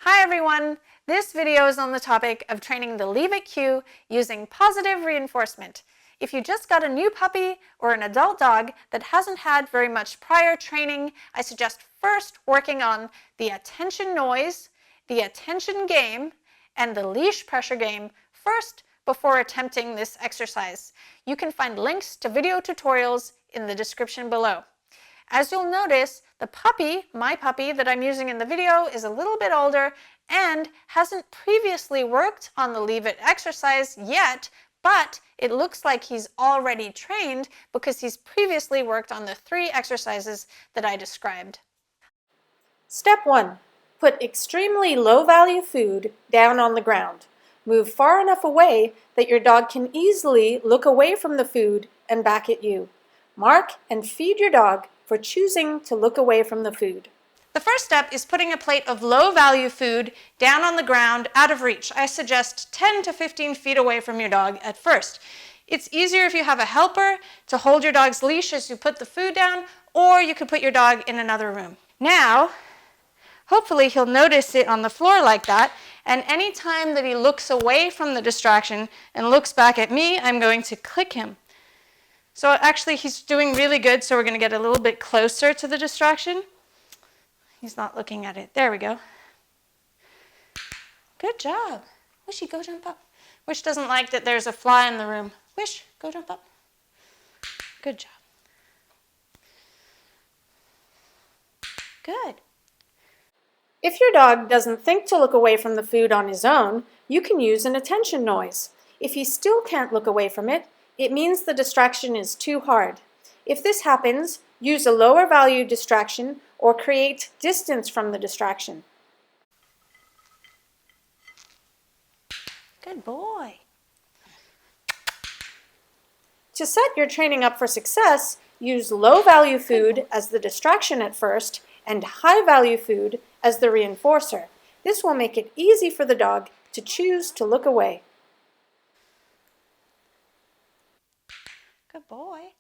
Hi everyone! This video is on the topic of training the Leave It cue using positive reinforcement. If you just got a new puppy or an adult dog that hasn't had very much prior training, I suggest first working on the attention noise, the attention game, and the leash pressure game first before attempting this exercise. You can find links to video tutorials in the description below. As you'll notice, the puppy, my puppy that I'm using in the video, is a little bit older and hasn't previously worked on the Leave It exercise yet, but it looks like he's already trained because he's previously worked on the 3 exercises that I described. Step 1. Put extremely low-value food down on the ground. Move far enough away that your dog can easily look away from the food and back at you. Mark and feed your dog for choosing to look away from the food. The first step is putting a plate of low-value food down on the ground out of reach. I suggest 10 to 15 feet away from your dog at first. It's easier if you have a helper to hold your dog's leash as you put the food down, or you could put your dog in another room. Now, hopefully he'll notice it on the floor like that, and any time that he looks away from the distraction and looks back at me, I'm going to click him. So actually he's doing really good, so we're going to get a little bit closer to the distraction. He's not looking at it. There we go. Good job. Wishy, go jump up. Wish doesn't like that there's a fly in the room. Wish, go jump up. Good job. Good. If your dog doesn't think to look away from the food on his own, you can use an attention noise. If he still can't look away from it, it means the distraction is too hard. If this happens, use a lower value distraction or create distance from the distraction. Good boy. To set your training up for success, use low value food as the distraction at first and high value food as the reinforcer. This will make it easy for the dog to choose to look away. Good boy.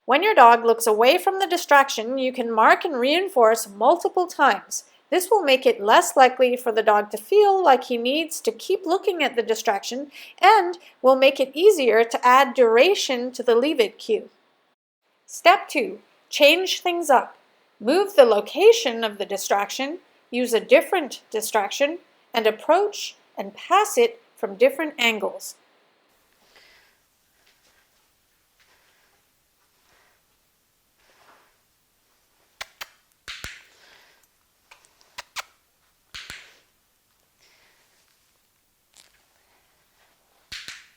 When your dog looks away from the distraction, you can mark and reinforce multiple times. This will make it less likely for the dog to feel like he needs to keep looking at the distraction and will make it easier to add duration to the Leave It cue. Step 2. Change things up. Move the location of the distraction, use a different distraction, and approach and pass it from different angles.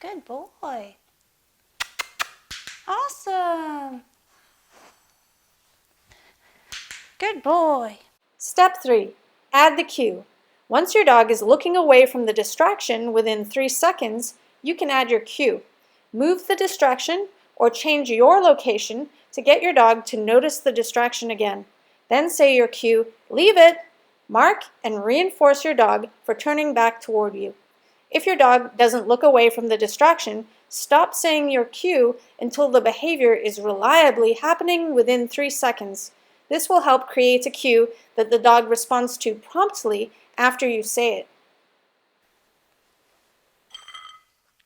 Good boy. Awesome. Good boy. Step 3. Add the cue. Once your dog is looking away from the distraction within 3 seconds, you can add your cue. Move the distraction or change your location to get your dog to notice the distraction again. Then say your cue, leave it, mark and reinforce your dog for turning back toward you. If your dog doesn't look away from the distraction, stop saying your cue until the behavior is reliably happening within 3 seconds. This will help create a cue that the dog responds to promptly after you say it.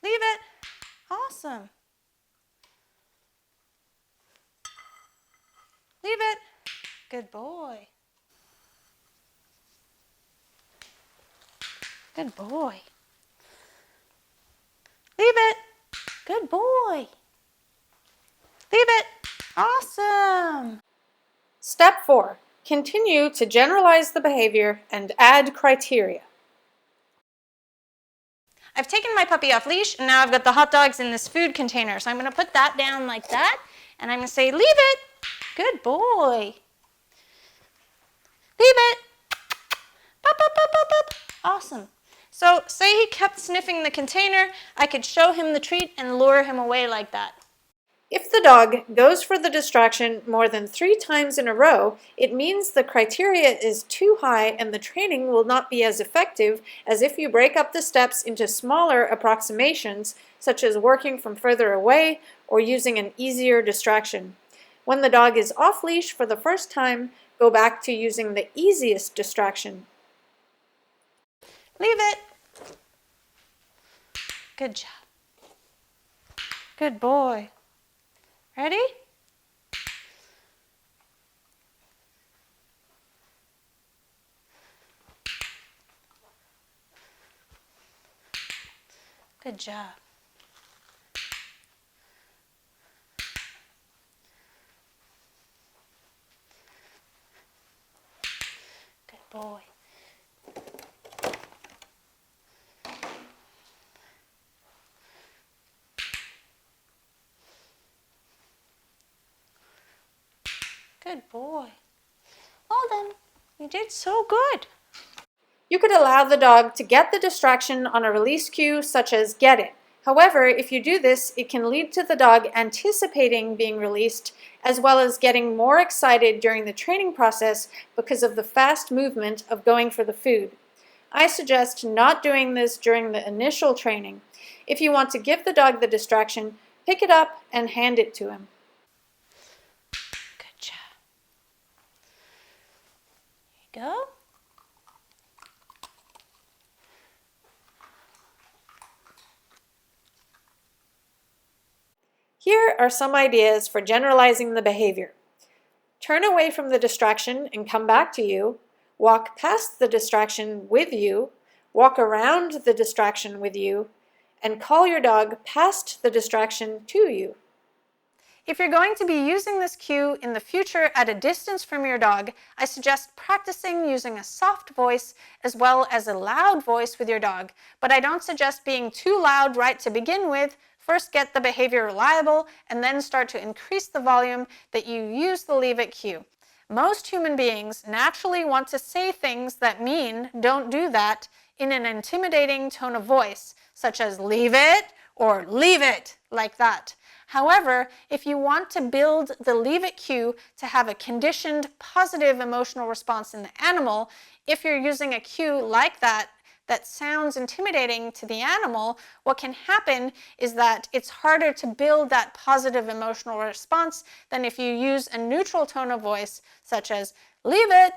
Leave it. Awesome. Leave it. Good boy. Good boy. Leave it. Good boy. Leave it. Awesome. Step 4. Continue to generalize the behavior and add criteria. I've taken my puppy off leash and now I've got the hot dogs in this food container. So I'm going to put that down like that and I'm going to say, leave it. Good boy. Leave it. Pop, pop, pop, pop, pop. Awesome. So say he kept sniffing the container, I could show him the treat and lure him away like that. If the dog goes for the distraction more than 3 times in a row, it means the criteria is too high and the training will not be as effective as if you break up the steps into smaller approximations, such as working from further away or using an easier distraction. When the dog is off leash for the first time, go back to using the easiest distraction. Good job. Good boy. Ready? Good job. Good boy. Good boy. Well done. You did so good. You could allow the dog to get the distraction on a release cue such as get it. However, if you do this, it can lead to the dog anticipating being released as well as getting more excited during the training process because of the fast movement of going for the food. I suggest not doing this during the initial training. If you want to give the dog the distraction, pick it up and hand it to him. Good job. Here you go. Here are some ideas for generalizing the behavior. Turn away from the distraction and come back to you. Walk past the distraction with you. Walk around the distraction with you. And call your dog past the distraction to you. If you're going to be using this cue in the future at a distance from your dog, I suggest practicing using a soft voice as well as a loud voice with your dog. But I don't suggest being too loud right to begin with. First get the behavior reliable and then start to increase the volume that you use the leave it cue. Most human beings naturally want to say things that mean don't do that in an intimidating tone of voice, such as leave it or leave it, like that. However, if you want to build the leave it cue to have a conditioned positive emotional response in the animal, if you're using a cue like that sounds intimidating to the animal, what can happen is that it's harder to build that positive emotional response than if you use a neutral tone of voice, such as leave it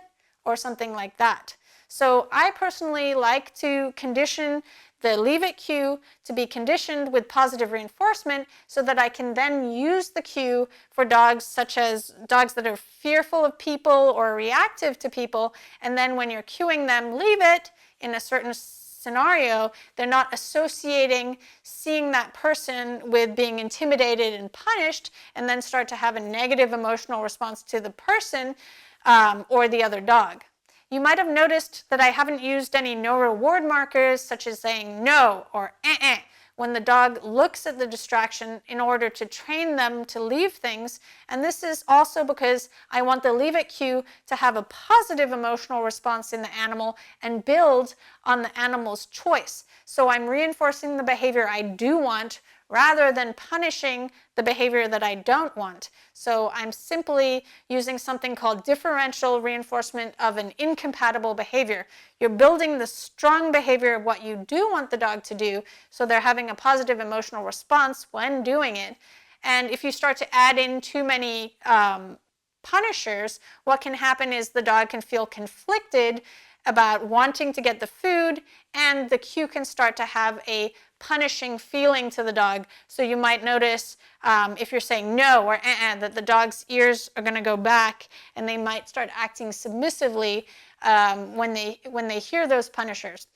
or something like that. So I personally like to condition the leave it cue to be conditioned with positive reinforcement so that I can then use the cue for dogs such as dogs that are fearful of people or reactive to people, and then when you're cueing them leave it in a certain scenario, they're not associating seeing that person with being intimidated and punished and then start to have a negative emotional response to the person or the other dog. You might have noticed that I haven't used any no reward markers such as saying no or when the dog looks at the distraction in order to train them to leave things. And this is also because I want the leave it cue to have a positive emotional response in the animal and build on the animal's choice. So I'm reinforcing the behavior I do want rather than punishing the behavior that I don't want. So I'm simply using something called differential reinforcement of an incompatible behavior. You're building the strong behavior of what you do want the dog to do, so they're having a positive emotional response when doing it. And if you start to add in too many punishers, what can happen is the dog can feel conflicted about wanting to get the food, and the cue can start to have a punishing feeling to the dog. So you might notice if you're saying no or that the dog's ears are going to go back and they might start acting submissively when they hear those punishers.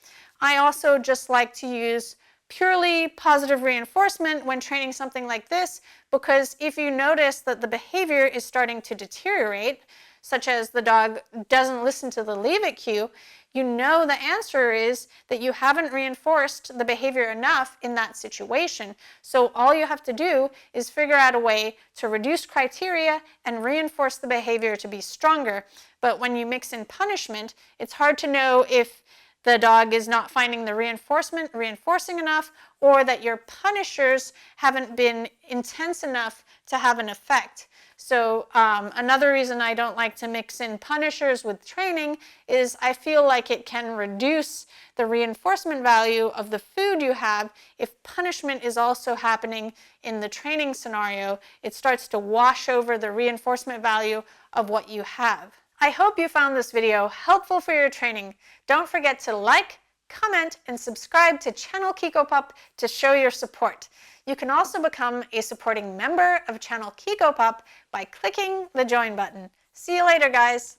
I also just like to use purely positive reinforcement when training something like this, because if you notice that the behavior is starting to deteriorate, such as the dog doesn't listen to the leave it cue, you know the answer is that you haven't reinforced the behavior enough in that situation. So all you have to do is figure out a way to reduce criteria and reinforce the behavior to be stronger. But when you mix in punishment, it's hard to know if the dog is not finding the reinforcement reinforcing enough, or that your punishers haven't been intense enough to have an effect. So another reason I don't like to mix in punishers with training is I feel like it can reduce the reinforcement value of the food you have. If punishment is also happening in the training scenario, it starts to wash over the reinforcement value of what you have. I hope you found this video helpful for your training. Don't forget to like, comment, and subscribe to Channel Kiko Pup to show your support. You can also become a supporting member of Channel Kiko Pup by clicking the join button. See you later, guys.